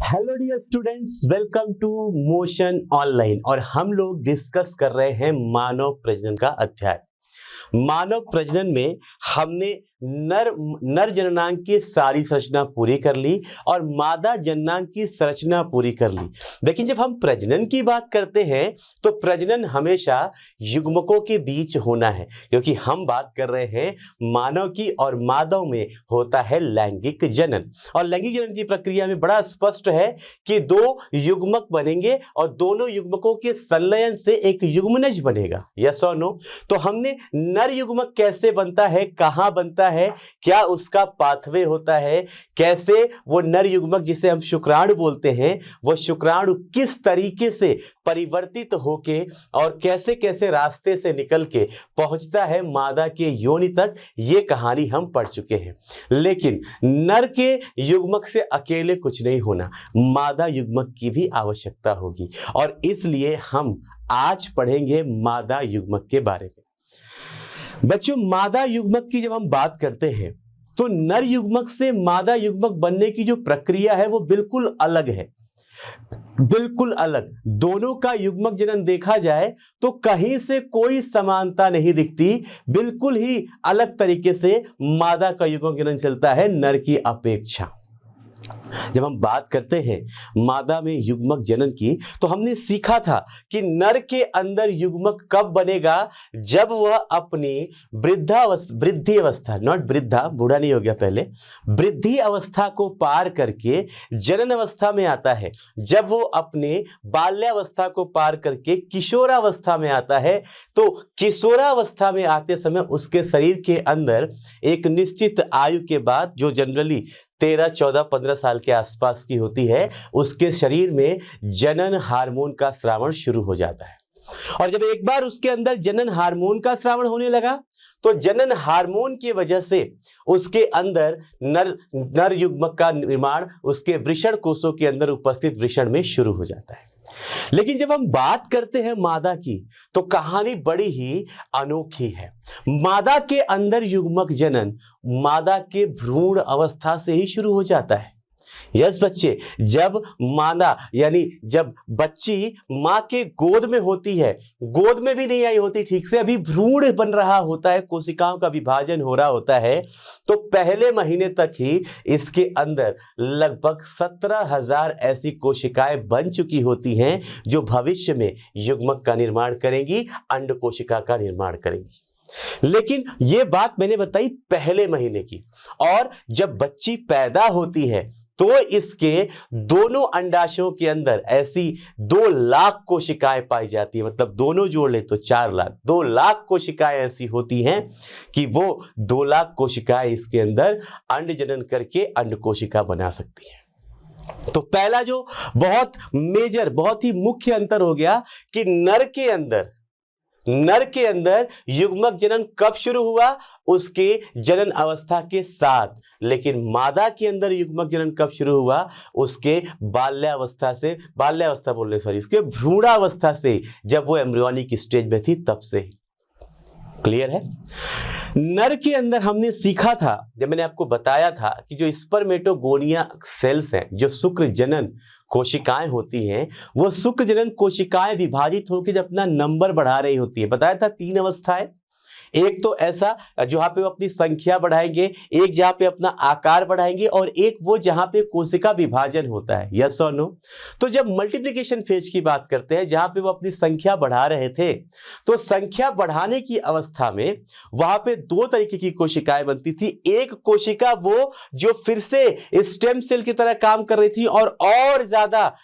Hello dear students, welcome to Motion online. और हम लोग डिस्कस कर रहे हैं मानव प्रजनन का अध्याय। मानव प्रजनन में हमने नर जननांग की सारी संरचना पूरी कर ली और मादा जननांग की संरचना पूरी कर ली। लेकिन जब हम प्रजनन की बात करते हैं तो प्रजनन हमेशा युग्मकों के बीच होना है, क्योंकि हम बात कर रहे हैं मानव की और मादव में होता है लैंगिक जनन। और लैंगिक जनन की प्रक्रिया में बड़ा स्पष्ट है कि दो युग्मक बनेंगे और दोनों युग्मकों के संलयन से एक युग्मनज बनेगा। यस और नो? तो हमने नर युग्मक कैसे बनता है, कहां बनता है, क्या उसका पाथवे होता है, कैसे वो नर युग्मक जिसे हम शुक्राणु बोलते हैं वो शुक्राणु किस तरीके से परिवर्तित होके और कैसे कैसे रास्ते से निकल के पहुंचता है मादा के योनि तक, ये कहानी हम पढ़ चुके हैं। लेकिन नर के युग्मक से अकेले कुछ नहीं होना, मादा युग्मक की भी आवश्यकता होगी और इसलिए हम आज पढ़ेंगे मादा युग्मक के बारे में। बच्चों, मादा युग्मक की जब हम बात करते हैं तो नर युग्मक से मादा युग्मक बनने की जो प्रक्रिया है वो बिल्कुल अलग है, बिल्कुल अलग। दोनों का युग्मक जनन देखा जाए तो कहीं से कोई समानता नहीं दिखती, बिल्कुल ही अलग तरीके से मादा का युग्मक जनन चलता है नर की अपेक्षा। जब हम बात करते हैं मादा में युग्मक जनन की तो हमने सीखा था कि नर के अंदर युग्मक कब बनेगा, जब वह अपनी वृद्धि अवस्था, नॉट वृद्धा, बूढ़ा नहीं हो गया पहले, वृद्धि अवस्था को पार करके जनन अवस्था में आता है। जब वो अपने बाल्यावस्था को पार करके किशोरावस्था में आता है तो किशोरावस्था में आते समय उसके शरीर के अंदर एक निश्चित आयु के बाद, जो जनरली 13, 14, 15 साल के आसपास की होती है, उसके शरीर में जनन हार्मोन का स्रावण शुरू हो जाता है। और जब एक बार उसके अंदर जनन हार्मोन का स्रावण होने लगा तो जनन हार्मोन की वजह से उसके अंदर नर युग्मक का निर्माण उसके वृषण कोषों के अंदर उपस्थित वृषण में शुरू हो जाता है। लेकिन जब हम बात करते हैं मादा की तो कहानी बड़ी ही अनोखी है। मादा के अंदर युग्मक जनन मादा के भ्रूण अवस्था से ही शुरू हो जाता है। यस बच्चे, जब मादा यानी जब बच्ची मां के गोद में होती है, गोद में भी नहीं आई होती ठीक से, अभी भ्रूण बन रहा होता है, कोशिकाओं का विभाजन हो रहा होता है, तो पहले महीने तक ही इसके अंदर लगभग 17,000 ऐसी कोशिकाएं बन चुकी होती हैं जो भविष्य में युग्मक का निर्माण करेंगी, अंड कोशिका का निर्माण करेंगी। लेकिन यह बात मैंने बताई पहले महीने की। और जब बच्ची पैदा होती है तो इसके दोनों अंडाशयों के अंदर ऐसी 2 लाख कोशिकाएं पाई जाती है, मतलब दोनों जोड़ ले तो 4 लाख, 2 लाख कोशिकाएं ऐसी होती हैं कि वो 2 लाख कोशिकाएं इसके अंदर अंड जनन करके अंड कोशिका बना सकती है। तो पहला जो बहुत मेजर, बहुत ही मुख्य अंतर हो गया कि नर के अंदर युग्मक जनन कब शुरू हुआ, उसके जनन अवस्था के साथ। लेकिन मादा के अंदर युग्मक जनन कब शुरू हुआ, उसके इसके भ्रूणावस्था से, जब वो एम्ब्रियोनिक स्टेज में थी तब से ही। क्लियर है? नर के अंदर हमने सीखा था, जब मैंने आपको बताया था कि जो स्पर्मेटोगोनिया सेल्स हैं, जो शुक्र जनन कोशिकाएं होती हैं, वो शुक्र जनन कोशिकाएं विभाजित होकर जब अपना नंबर बढ़ा रही होती है। बताया था 3 अवस्थाएं, एक तो ऐसा जहां पे वो अपनी संख्या बढ़ाएंगे, एक जहां पे अपना आकार बढ़ाएंगे और एक वो जहां पे कोशिका विभाजन होता है। यस और नो? तो जब मल्टीप्लिकेशन फेज की बात करते हैं, जहां पे वो अपनी संख्या बढ़ा रहे थे, तो संख्या बढ़ाने की अवस्था में वहां पे 2 तरीके की कोशिकाएं बनती थी। एक कोशिका वो जो फिर से स्टेम सेल की तरह काम कर रही थी और ज्यादा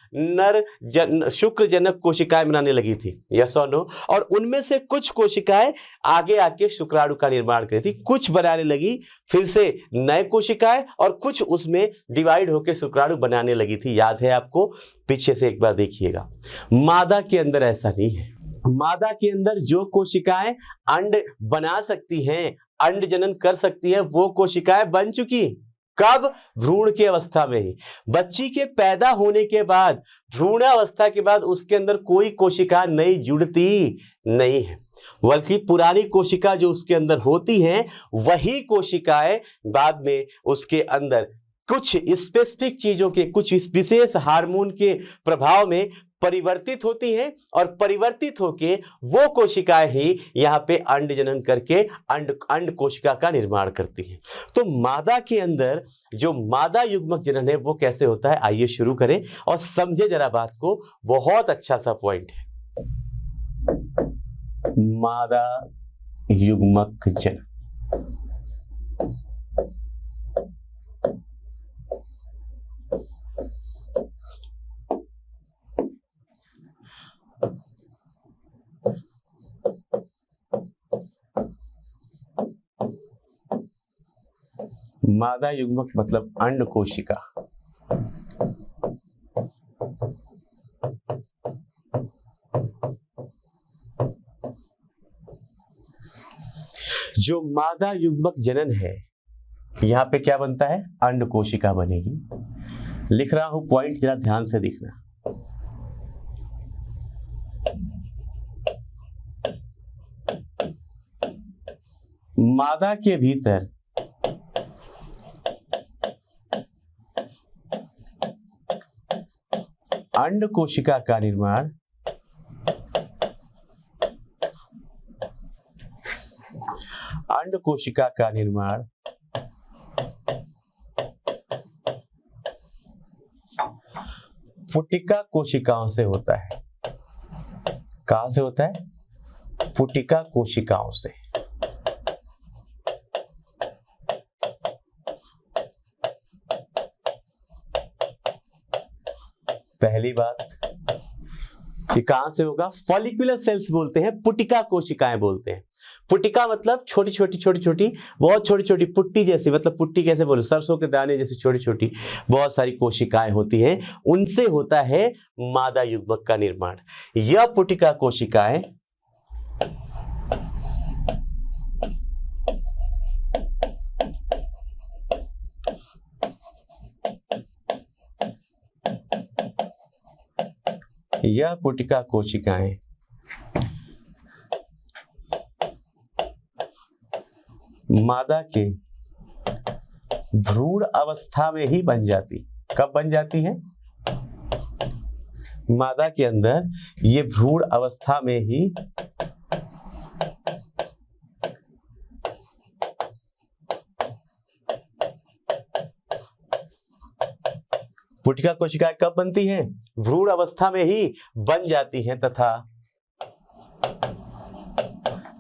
शुक्र जनक कोशिकाएं बनाने लगी थी। यस और नो? और उनमें से कुछ कोशिकाएं आगे के शुक्राणु का निर्माण करी थी, कुछ बनाने लगी फिर से नए कोशिकाएं और कुछ उसमें डिवाइड होकर शुक्राणु बनाने लगी थी। याद है आपको? पीछे से एक बार देखिएगा। मादा के अंदर ऐसा नहीं है। मादा के अंदर जो कोशिकाएं अंड बना सकती हैं, अंड जनन कर सकती है, वो कोशिकाएं बन चुकी। कब? भ्रूण की अवस्था में ही। बच्ची के पैदा होने के बाद, भ्रूणावस्था के बाद उसके अंदर कोई कोशिका नई जुड़ती नहीं है, बल्कि पुरानी कोशिका जो उसके अंदर होती हैं वही कोशिकाएं बाद में उसके अंदर कुछ स्पेसिफिक चीजों के, कुछ विशेष हार्मोन के प्रभाव में परिवर्तित होती हैं और परिवर्तित होके वो कोशिकाएं ही यहाँ पे अंड जनन करके अंड कोशिका का निर्माण करती हैं। तो मादा के अंदर जो मादा युग्मक जनन है वो कैसे होता है, आइए शुरू करें और समझे जरा बात को। बहुत अच्छा सा पॉइंट है, मादा युग्मक जनन। मादा युग्मक मतलब अंड कोशिका। जो मादा युग्मक जनन है यहां पे क्या बनता है, अंड कोशिका बनेगी। लिख रहा हूं पॉइंट, जरा ध्यान से देखना। मादा के भीतर अंड कोशिका का निर्माण पुटिका कोशिकाओं से होता है। कहां से होता है, पुटिका कोशिकाओं से। पहली बात कि कहां से होगा, फॉलिकुलर सेल्स बोलते हैं, पुटिका कोशिकाएं बोलते हैं। पुटिका मतलब छोटी छोटी बहुत छोटी छोटी पुट्टी जैसी, मतलब पुट्टी कैसे बोले, सरसों के दाने जैसी छोटी छोटी बहुत सारी कोशिकाएं होती हैं, उनसे होता है मादा युग्मक का निर्माण। यह पुटिका कोशिकाएं मादा के भ्रूण अवस्था में ही बन जाती। कब बन जाती है, मादा के अंदर ये भ्रूण अवस्था में ही पुटिका कोशिकाएं कब बनती हैं, भ्रूण अवस्था में ही बन जाती हैं तथा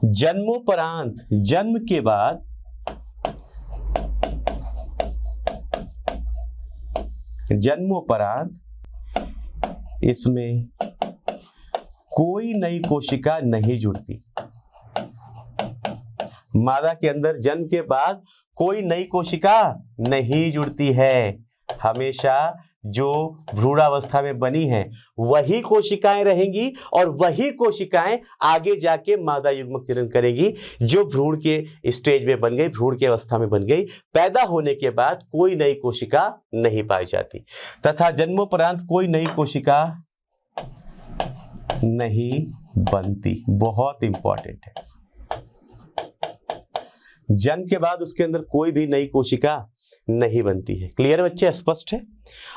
जन्मोपरांत, जन्म के बाद इसमें कोई नई कोशिका नहीं जुड़ती। मादा के अंदर जन्म के बाद कोई नई कोशिका नहीं जुड़ती है। हमेशा जो भ्रूणावस्था में बनी है वही कोशिकाएं रहेंगी और वही कोशिकाएं आगे जाके मादा युग्मक जनन करेगी। जो भ्रूण के स्टेज में बन गई, भ्रूण की अवस्था में बन गई, पैदा होने के बाद कोई नई कोशिका नहीं पाई जाती तथा जन्मोपरांत कोई नई कोशिका नहीं बनती। बहुत इंपॉर्टेंट है, जन्म के बाद उसके अंदर कोई भी नई कोशिका नहीं बनती है। क्लियर बच्चे, स्पष्ट है?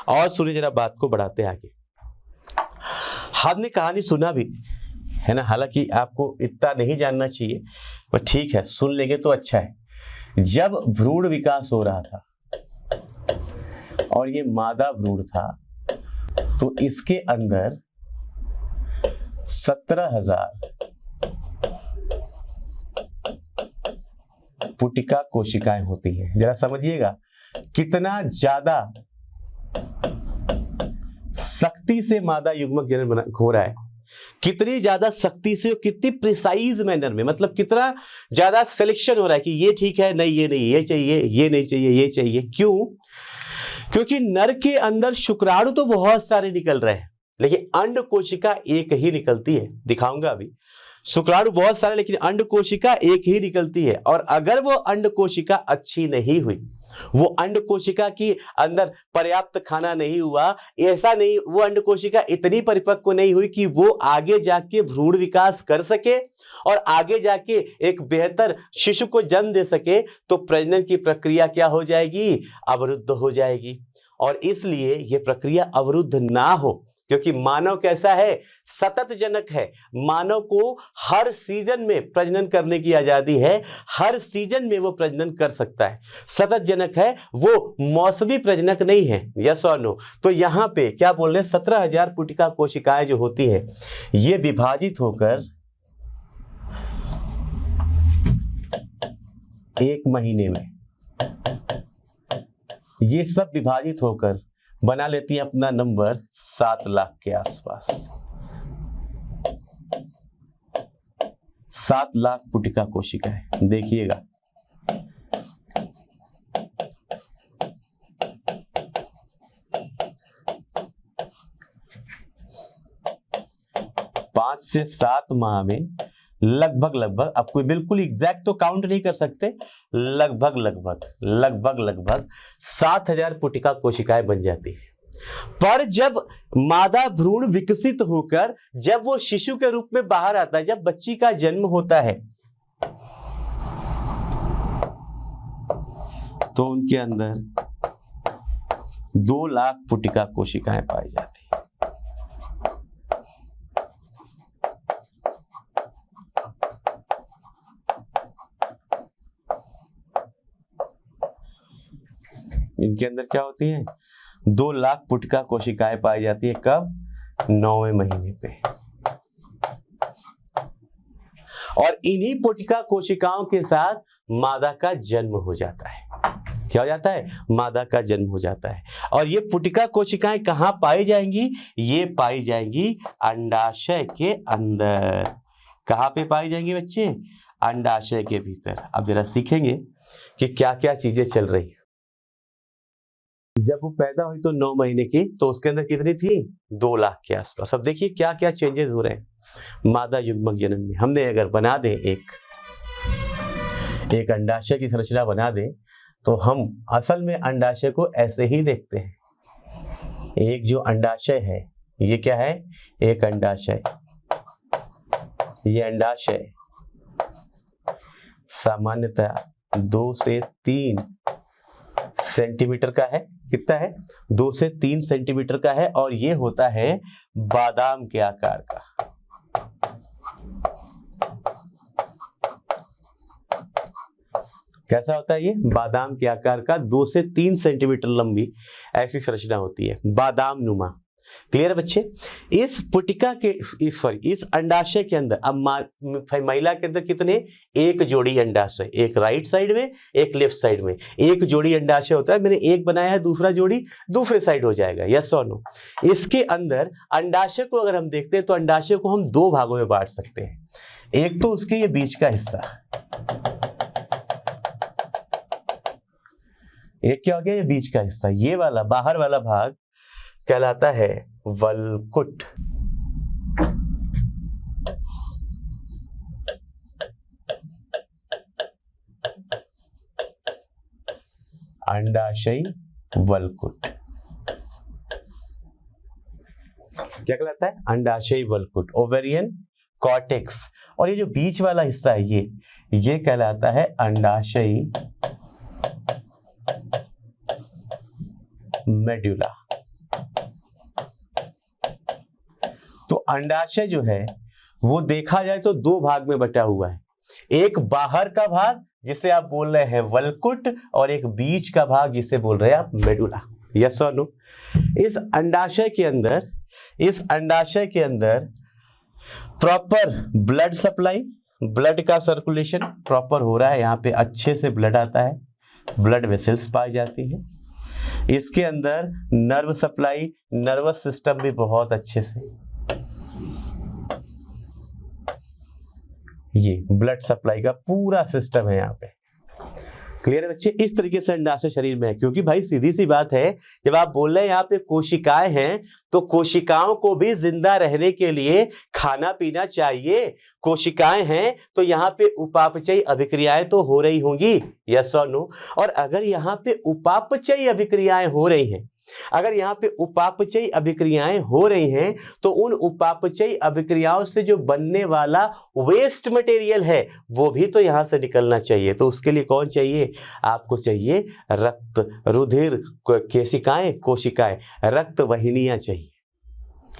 और सुनिए जरा बात को बढ़ाते आगे। हमने कहानी सुना भी है ना, हालांकि आपको इतना नहीं जानना चाहिए पर ठीक है, सुन लेंगे तो अच्छा है। जब भ्रूण विकास हो रहा था और ये मादा भ्रूण था तो इसके अंदर 17,000 पुटिका कोशिकाएं होती हैं। जरा समझिएगा कितना ज्यादा सख्ती से मादा युग्मक जनन हो रहा है, कितनी ज्यादा सख्ती से, कितनी प्रिसाइज मैनर में, मतलब कितना ज्यादा सिलेक्शन हो रहा है कि ये ठीक है, नहीं ये नहीं, ये चाहिए, ये नहीं चाहिए, ये चाहिए। क्यों? क्योंकि नर के अंदर शुक्राणु तो बहुत सारे निकल रहे हैं लेकिन अंड कोशिका एक ही निकलती है। दिखाऊंगा अभी। शुक्राणु बहुत सारे, लेकिन अंड कोशिका एक ही निकलती है। और अगर वो अंड कोशिका अच्छी नहीं हुई, वो अंड कोशिका की अंदर पर्याप्त खाना नहीं हुआ, ऐसा नहीं, वो अंड कोशिका इतनी परिपक्व नहीं हुई कि वो आगे जाके भ्रूण विकास कर सके और आगे जाके एक बेहतर शिशु को जन्म दे सके, तो प्रजनन की प्रक्रिया क्या हो जाएगी? अवरुद्ध हो जाएगी। और इसलिए यह प्रक्रिया अवरुद्ध ना हो, क्योंकि मानव कैसा है? सतत जनक है। मानव को हर सीजन में प्रजनन करने की आजादी है, हर सीजन में वो प्रजनन कर सकता है, सतत जनक है, वो मौसमी प्रजनक नहीं है। यस और नो? तो यहां पे क्या बोल रहे हैं? 17,000 पुटिका कोशिकाएं जो होती है, ये विभाजित होकर एक महीने में ये सब विभाजित होकर बना लेती है अपना नंबर 7 लाख के आसपास। 7 लाख पुटिका कोशिकाएं, देखिएगा। पांच से 7 माह में लगभग, अब कोई बिल्कुल एग्जैक्ट तो काउंट नहीं कर सकते, लगभग 7,000 पुटिका कोशिकाएं बन जाती है। पर जब मादा भ्रूण विकसित होकर जब वो शिशु के रूप में बाहर आता है, जब बच्ची का जन्म होता है, तो उनके अंदर 2 लाख पुटिका कोशिकाएं पाई जाती है। इनके अंदर क्या होती है? 2 लाख पुटिका कोशिकाएं पाई जाती है। कब? 9वें महीने पे। और इन्हीं पुटिका कोशिकाओं के साथ मादा का जन्म हो जाता है। क्या हो जाता है? मादा का जन्म हो जाता है। और ये पुटिका कोशिकाएं कहां पाई जाएंगी? ये पाई जाएंगी अंडाशय के अंदर। कहां पे पाई जाएंगी बच्चे? अंडाशय के भीतर। अब जरा सीखेंगे कि क्या क्या चीजें चल रही। जब वो पैदा हुई तो 9 महीने की, तो उसके अंदर कितनी थी? 2 लाख के आसपास। अब देखिए क्या क्या चेंजेस हो रहे हैं मादा युग्मक जनन में। हमने अगर बना दें एक अंडाशय की संरचना बना दें, तो हम असल में अंडाशय को ऐसे ही देखते हैं। एक जो अंडाशय है, ये क्या है? एक अंडाशय। ये अंडाशय सामान्यतः 2 से 3 सेंटीमीटर का है। कितना है? 2 से 3 सेंटीमीटर का है। और ये होता है बादाम के आकार का। कैसा होता है ये? बादाम के आकार का, 2 से 3 सेंटीमीटर लंबी ऐसी संरचना होती है, बादाम नुमा। क्लियर बच्चे? इस पुटिका के इस अंडाशय के अंदर, अब महिला के अंदर कितने? एक जोड़ी अंडाशय, एक राइट साइड में, एक लेफ्ट साइड में, एक जोड़ी अंडाशय होता है। मैंने एक बनाया है, दूसरा जोड़ी दूसरे साइड हो जाएगा। यस और नो? इसके अंदर अंडाशय को अगर हम देखते हैं, तो अंडाशय को हम 2 भागों में बांट सकते हैं। एक तो उसके ये बीच का हिस्सा, एक क्या हो गया? ये बीच का हिस्सा। ये वाला बाहर वाला भाग कहलाता है वल्कुट। अंडाशयी वल्कुट क्या कहलाता है? अंडाशयी वल्कुट, ओवेरियन कॉर्टेक्स। और ये जो बीच वाला हिस्सा है, ये कहलाता है अंडाशयी मेडुला। तो अंडाशय जो है वो देखा जाए तो 2 भाग में बटा हुआ है। एक बाहर का भाग जिसे आप बोल रहे हैं वल्कुट, और एक बीच का भाग जिसे बोल रहे हैं आप मेडुला। यस और नो? इस अंडाशय के अंदर प्रॉपर ब्लड सप्लाई, ब्लड का सर्कुलेशन प्रॉपर हो रहा है। यहाँ पे अच्छे से ब्लड आता है, ब्लड वेसल्स पाई जाती है। इसके अंदर नर्व सप्लाई, नर्वस सिस्टम भी बहुत अच्छे से, ये ब्लड सप्लाई का पूरा सिस्टम है यहाँ पे। क्लियर है बच्चे? इस तरीके से अंडाशय शरीर में है, क्योंकि भाई सीधी सी बात है, जब आप बोल रहे हैं यहाँ पे कोशिकाएं हैं, तो कोशिकाओं को भी जिंदा रहने के लिए खाना पीना चाहिए। कोशिकाएं हैं तो यहाँ पे उपापचयी अभिक्रियाएं तो हो रही होंगी, यस और नो? और अगर यहाँ पे उपापचयी अभिक्रियाएं हो रही हैं, अगर यहाँ पे उपापचयी अभिक्रियाएं हो रही हैं, तो उन उपापचयी अभिक्रियाओं से जो बनने वाला वेस्ट मटेरियल है वो भी तो यहाँ से निकलना चाहिए। तो उसके लिए कौन चाहिए? आपको चाहिए रक्त, रुधिर, कोशिकाएं, रक्त वाहिनियां चाहिए,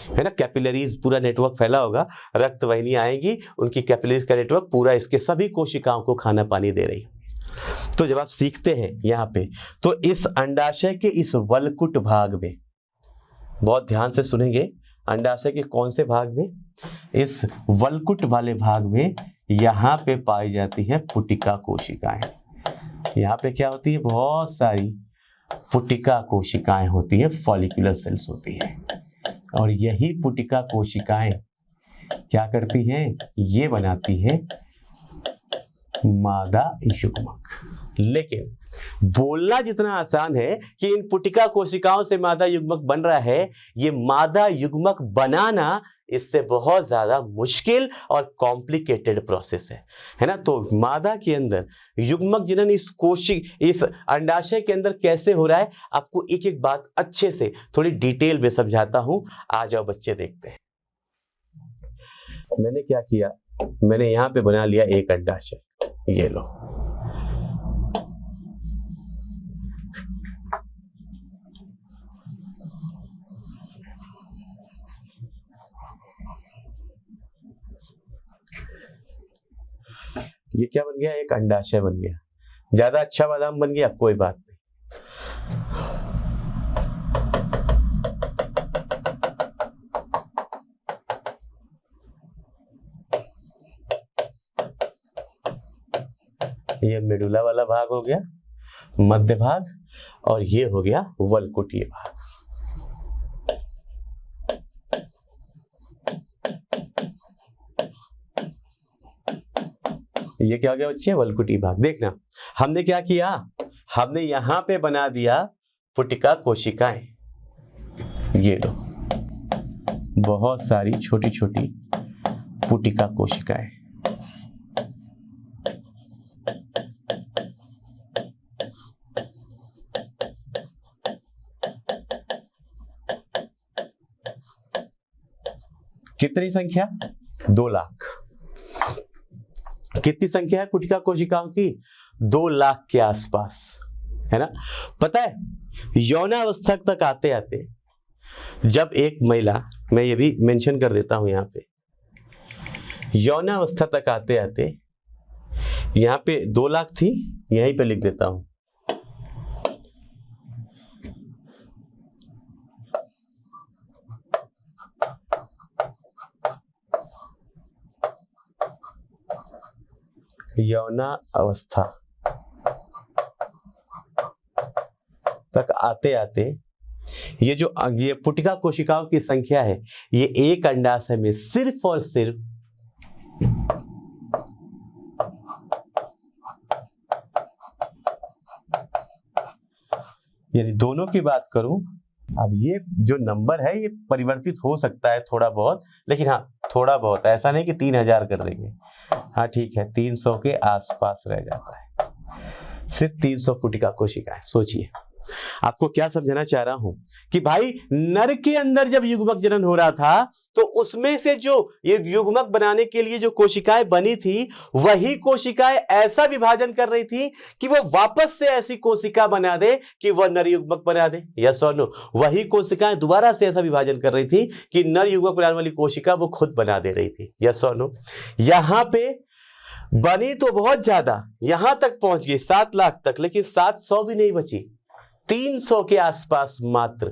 है ना? कैपिलरीज पूरा नेटवर्क फैला होगा, रक्त वाहिनियां आएंगी, उनकी कैपिलरीज का नेटवर्क पूरा इसके सभी कोशिकाओं को खाना पानी दे रही है। तो जब आप सीखते हैं यहाँ पे, तो इस अंडाशय के इस वलकुट भाग में, बहुत ध्यान से सुनेंगे, अंडाशय के कौन से भाग में? इस वलकुट वाले भाग में यहाँ पे पाई जाती है पुटिका कोशिकाएं। यहाँ पे क्या होती है? बहुत सारी पुटिका कोशिकाएं होती है, फॉलिकुलर सेल्स होती है। और यही पुटिका कोशिकाएं क्या करती हैं? ये बनाती है मादा युग्मक। लेकिन बोलना जितना आसान है कि इन पुटिका कोशिकाओं से मादा युग्मक बन रहा है, ये मादा युग्मक बनाना इससे बहुत ज्यादा मुश्किल और कॉम्प्लिकेटेड प्रोसेस है ना? तो मादा के अंदर युग्मक जनन इस अंडाशय के अंदर कैसे हो रहा है, आपको एक एक बात अच्छे से थोड़ी डिटेल में समझाता हूं। आ जाओ बच्चे, देखते हैं। मैंने क्या किया, मैंने यहां पे बना लिया एक अंडाशय, ये लो। ये क्या बन गया? एक अंडाशय बन गया। ज्यादा अच्छा बादाम बन गया, कोई बात नहीं। ये मेडुला वाला भाग हो गया, मध्य भाग, और ये हो गया वलकुटीय भाग। ये क्या हो गया बच्चे? वलकुटीय भाग। देखना, हमने क्या किया, हमने यहां पे बना दिया पुटिका कोशिकाएं, ये लो, बहुत सारी छोटी छोटी पुटिका कोशिकाएं। कितनी संख्या? 2 लाख। कितनी संख्या है पुटिका कोशिकाओं की? 2 लाख के आसपास, है ना? पता है, यौनावस्था तक आते आते जब एक महिला, मैं ये भी मेंशन कर देता हूं यहां पे, यौनावस्था तक आते आते, यहां पे 2 लाख थी, यहीं पे लिख देता हूं, यौना अवस्था तक आते आते ये पुटिका कोशिकाओं की संख्या है, ये एक अंडाशय में सिर्फ और सिर्फ यदि दोनों की बात करूं, अब ये जो नंबर है ये परिवर्तित हो सकता है थोड़ा बहुत, लेकिन हाँ थोड़ा बहुत, ऐसा नहीं कि 3000 कर देंगे, हाँ ठीक है 300 के आसपास रह जाता है, सिर्फ 300 पुटिका कोशिकाएं। सोचिए, आपको क्या समझाना चाह रहा हूं कि भाई नर के अंदर जब युग्मक जनन हो रहा था, तो उसमें से जो ये युग्मक बनाने के लिए जो कोशिकाएं बनी थी, वही कोशिकाएं ऐसा विभाजन कर रही थी कि वो वापस से ऐसी कोशिका बना दे कि वह नर युग्मक बना दे, यस और नो? वही कोशिकाएं दोबारा से ऐसा विभाजन कर रही थी कि नर युग्मक बनाने वाली कोशिका वो खुद बना दे रही थी, यस और नो? यहां पे बनी तो बहुत ज्यादा, यहां तक पहुंच गई 7 लाख तक, लेकिन 700 भी नहीं बची, 300 के आसपास मात्र।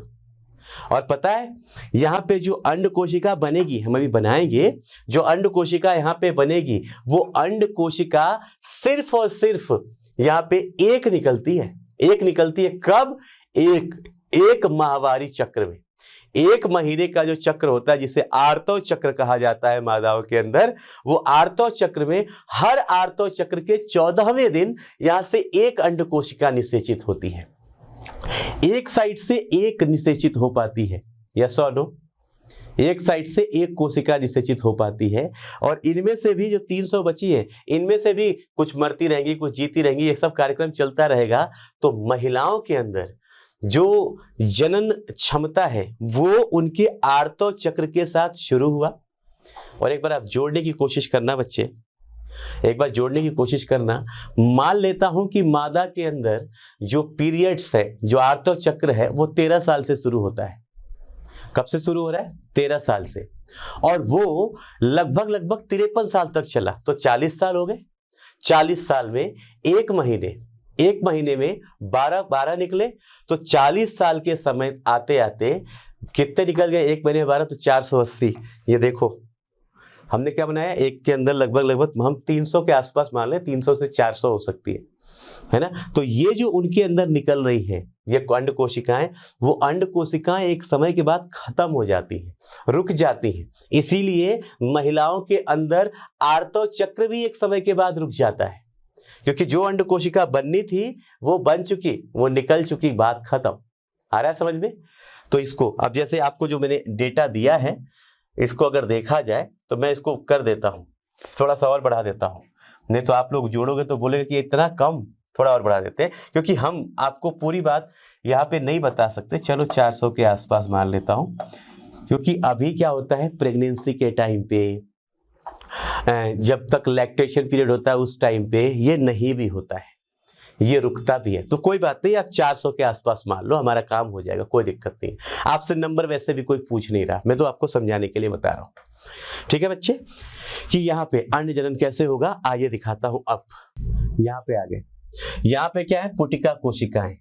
और पता है यहां पे जो अंड कोशिका बनेगी, हम अभी बनाएंगे, जो अंड कोशिका यहां पे बनेगी, वो अंड कोशिका सिर्फ और सिर्फ यहां पे एक निकलती है। एक निकलती है कब? एक माहवारी चक्र में। एक महीने का जो चक्र होता है जिसे आर्तव चक्र कहा जाता है मादाओं के अंदर, वो आर्तव चक्र में हर आर्तव चक्र के 14वें दिन यहां से एक अंड कोशिका निषेचित होती है। एक साइड से एक निषेचित हो पाती है, यस और नो? एक साइड से एक कोशिका निषेचित हो पाती है। और इनमें से भी जो 300 बची है, इनमें से भी कुछ मरती रहेंगी, कुछ जीती रहेंगी, ये सब कार्यक्रम चलता रहेगा। तो महिलाओं के अंदर जो जनन क्षमता है वो उनके आर्तव चक्र के साथ शुरू हुआ। और एक बार आप जोड़ने की कोशिश करना बच्चे, एक बार जोड़ने की कोशिश करना। मान लेता हूं कि मादा के अंदर जो पीरियड्स है, जो आर्तव चक्र है, वो 13 साल से शुरू होता है। कब से शुरू हो रहा है? 13 साल से। और वो लगभग 53 साल तक चला, तो 40 साल हो गए। 40 साल में एक महीने में 12 निकले, तो 40 साल के समय आते आते कितने निकल गए? एक महीने में 12 तो 480। ये देखो हमने क्या बनाया, एक के अंदर लगभग हम 300 के आसपास मान लें, 300 से 400 हो सकती है ना? तो ये जो उनके अंदर निकल रही है ये अंड कोशिकाएं, वो अंड कोशिकाएं एक समय के बाद खत्म हो जाती हैं, रुक जाती हैं। इसीलिए महिलाओं के अंदर आर्तव चक्र भी एक समय के बाद रुक जाता है, क्योंकि जो अंड कोशिका बननी थी वो बन चुकी, वो निकल चुकी, बात खत्म। आ रहा है समझ में? तो इसको अब जैसे आपको जो मैंने डेटा दिया है, इसको अगर देखा जाए तो मैं इसको कर देता हूँ, थोड़ा सा और बढ़ा देता हूँ, नहीं तो आप लोग जोड़ोगे तो बोलेंगे कि इतना कम, थोड़ा और बढ़ा देते हैं, क्योंकि हम आपको पूरी बात यहाँ पे नहीं बता सकते। चलो 400 के आसपास मान लेता हूँ, क्योंकि अभी क्या होता है प्रेगनेंसी के टाइम पे, जब तक लैक्टेशन पीरियड होता है उस टाइम पे ये नहीं भी होता है, ये रुकता भी है। तो कोई बात नहीं, आप 400 के आसपास मान लो, हमारा काम हो जाएगा, कोई दिक्कत नहीं है। आपसे नंबर वैसे भी कोई पूछ नहीं रहा, मैं तो आपको समझाने के लिए बता रहा हूँ। ठीक है बच्चे, कि यहाँ पे अंड जनन कैसे होगा आइए दिखाता हूं। अब यहाँ पे आ गए, यहाँ पे क्या है, पुटिका कोशिकाएं।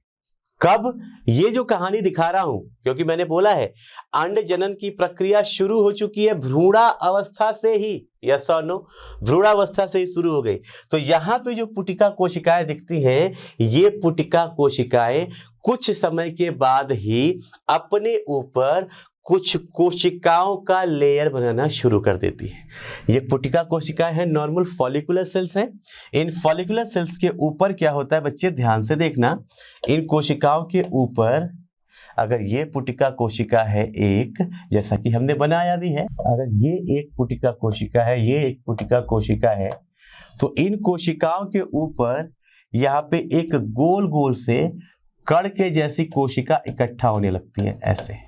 कब? ये जो कहानी दिखा रहा हूं, क्योंकि मैंने बोला है अंड जनन की प्रक्रिया शुरू हो चुकी है भ्रूणावस्था से ही, यस और नो? भ्रूणावस्था से ही शुरू हो गई। तो यहाँ पे जो पुटिका कोशिकाएं दिखती हैं, ये पुटिका कोशिकाएं कुछ समय के बाद ही अपने ऊपर कुछ कोशिकाओं का लेयर बनाना शुरू कर देती है। ये पुटिका कोशिकाएं हैं, नॉर्मल फॉलिकुलर सेल्स हैं। इन फॉलिकुलर सेल्स के ऊपर क्या होता है बच्चे, ध्यान से देखना, इन कोशिकाओं के ऊपर अगर ये पुटिका कोशिका है एक, जैसा कि हमने बनाया भी है, अगर ये एक पुटिका कोशिका है, ये एक पुटिका कोशिका है, तो इन कोशिकाओं के ऊपर यहाँ पे एक गोल गोल से कण के जैसी कोशिका इकट्ठा होने लगती है, ऐसे।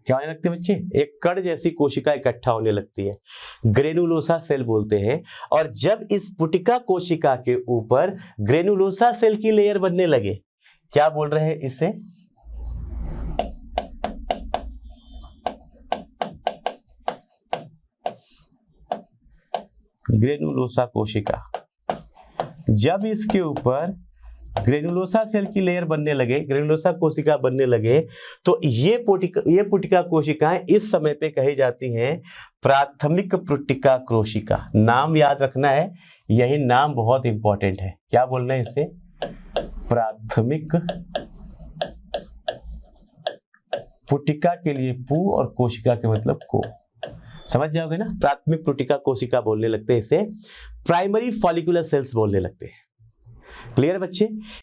क्या होने लगती है बच्चे? एक कण जैसी कोशिका इकट्ठा होने लगती है, ग्रेनुलोसा सेल बोलते हैं। और जब इस पुटिका कोशिका के ऊपर ग्रेनुलोसा सेल की लेयर बनने लगे, क्या बोल रहे हैं इसे? ग्रेनुलोसा कोशिका। जब इसके ऊपर ग्रेनुलोसा सेल की लेयर बनने लगे, ग्रेनुलोसा कोशिका बनने लगे, तो ये पुटिका कोशिकाएं इस समय पे कही जाती हैं प्राथमिक पुटिका कोशिका। नाम याद रखना है, यही नाम बहुत इंपॉर्टेंट है। क्या बोलना है इसे? प्राथमिक पुटिका के लिए पू और कोशिका के मतलब को, समझ जाओगे ना? प्राथमिक पुटिका कोशिका बोलने लगते हैं इसे, प्राइमरी फॉलिकुलर सेल्स बोलने लगते हैं। क्लियर बच्चे?